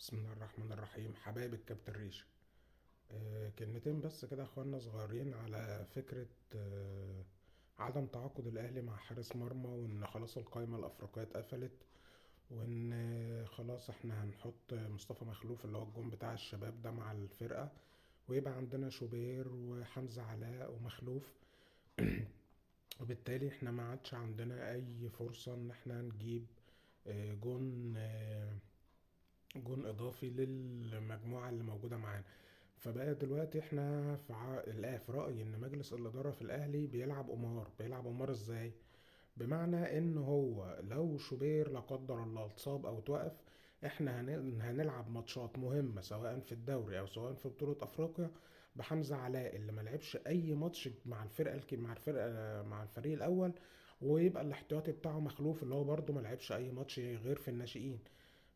بسم الله الرحمن الرحيم. حبايب الكابتن ريش. كلمتين بس كده يا اخوانا صغيرين على فكرة عدم تعاقد الاهلي مع حارس مرمى، وان خلاص القائمة الافريقية اتقفلت، وان خلاص احنا هنحط مصطفى مخلوف اللي هو الجون بتاع الشباب ده مع الفرقة، ويبقى عندنا شوبير وحمزة علاء ومخلوف. وبالتالي احنا ما عادش عندنا اي فرصة ان احنا نجيب جون جون اضافي للمجموعه اللي موجوده معانا. فبقى دلوقتي احنا في رايي ان مجلس الاداره في الاهلي بيلعب قمار ازاي؟ بمعنى ان هو لو شوبير لا قدر الله اتصاب او توقف، احنا هنلعب ماتشات مهمه سواء في الدوري او سواء في بطوله افريقيا بحمزه علاء اللي ما لعبش اي ماتش مع الفريق الاول، ويبقى الاحتياطي بتاعه مخلوف اللي هو برضه ما لعبش اي ماتش غير في الناشئين.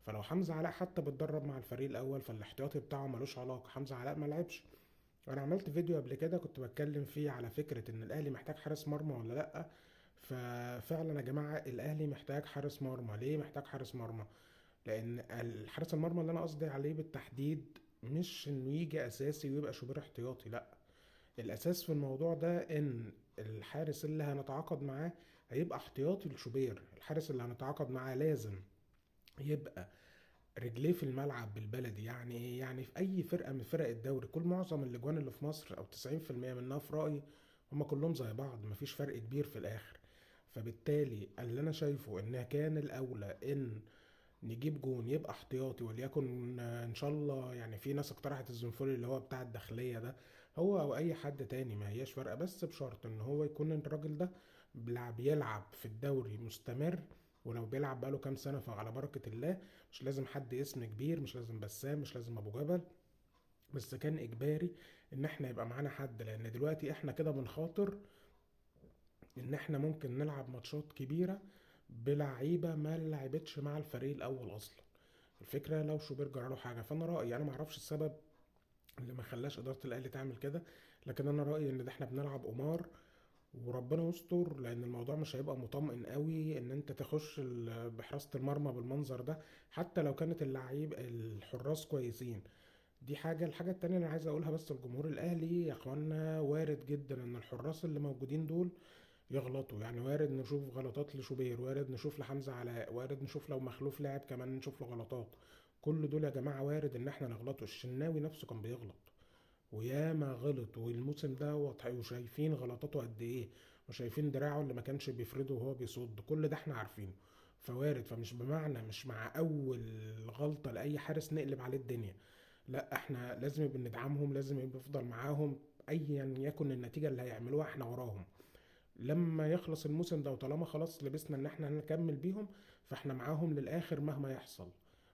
فلو حمزة علاء حتى بتدرب مع الفريق الاول فالاحتياطي بتاعه ملوش علاقه، حمزة علاء ما لعبش. انا عملت فيديو قبل كده كنت بتكلم فيه على فكره ان الاهلي محتاج حارس مرمى ولا لا. ففعلا يا جماعه الاهلي محتاج حارس مرمى. ليه محتاج حارس مرمى؟ لان الحارس المرمى اللي انا قصدي عليه بالتحديد مش انه يجي اساسي ويبقى شوبير احتياطي، لا. الاساس في الموضوع ده ان الحارس اللي هنتعاقد معاه هيبقى احتياطي لشوبير. الحارس اللي هنتعاقد معاه لازم يبقى رجليه في الملعب بالبلدي. يعني ايه؟ يعني في اي فرقه من فرق الدوري كل معظم الاجوان اللي في مصر او 90% منها في رايي هما كلهم زي بعض، مفيش فرق كبير في الاخر. فبالتالي اللي انا شايفه ان كان الاولى ان نجيب جون يبقى احتياطي، وليكن ان شاء الله، يعني في ناس اقترحت الزنفولي اللي هو بتاع الداخليه ده، هو او اي حد تاني ما هياش فارقه، بس بشرط ان هو يكون الراجل ده بيلعب في الدوري مستمر. ولو بيلعب بقاله كام سنه فعلى بركه الله. مش لازم حد اسم كبير، مش لازم بسام، مش لازم ابو جبل، بس كان اجباري ان احنا يبقى معانا حد، لان دلوقتي احنا كده بنخاطر ان احنا ممكن نلعب ماتشات كبيره بلعيبه ما لعبتش مع الفريق الاول اصلا. الفكره لو شوبير جراله حاجه، فانا رايي، انا ما اعرفش السبب اللي ما خلاش اداره الاهلي تعمل كده، لكن انا رايي ان ده احنا بنلعب قمار، وربنا يستر، لان الموضوع مش هيبقى مطمئن قوي ان انت تخش بحراسه المرمى بالمنظر ده، حتى لو كانت اللعيب الحراس كويسين. دي حاجة. الحاجة التانية اللي عايز اقولها بس لجمهور الاهلي يا اخوانا، وارد جدا ان الحراس اللي موجودين دول يغلطوا. يعني وارد نشوف غلطات لشوبير، وارد نشوف لحمزة علاء، وارد نشوف لو مخلوف لاعب كمان نشوف له غلطات. كل دول يا جماعة وارد ان احنا نغلطوا. الشناوي نفسه كان بيغلط وياما غلط، والموسم ده وشايفين غلطاته قد ايه، وشايفين دراعه اللي ما كانش بيفرده وهو بيصد، كل ده احنا عارفينه. فوارد. فمش بمعنى مش مع اول غلطة لاي حارس نقلب عليه الدنيا، لا. احنا لازم يبقى ندعمهم، لازم يبقى نفضل معاهم ايا يكن النتيجة اللي هيعملوها احنا وراهم لما يخلص الموسم ده. وطالما خلاص لبسنا ان احنا هنكمل بيهم فاحنا معاهم للاخر مهما يحصل.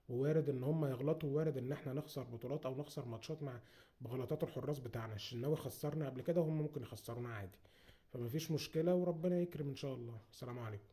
ووارد ان هم يغلطوا، ووارد ان احنا نخسر بطولات او نخسر ماتشات مع بغلطات الحراس بتاعنا. الشناوي خسرنا قبل كده وهم ممكن يخسرونا عادي. فمفيش مشكلة وربنا يكرم ان شاء الله. السلام عليكم.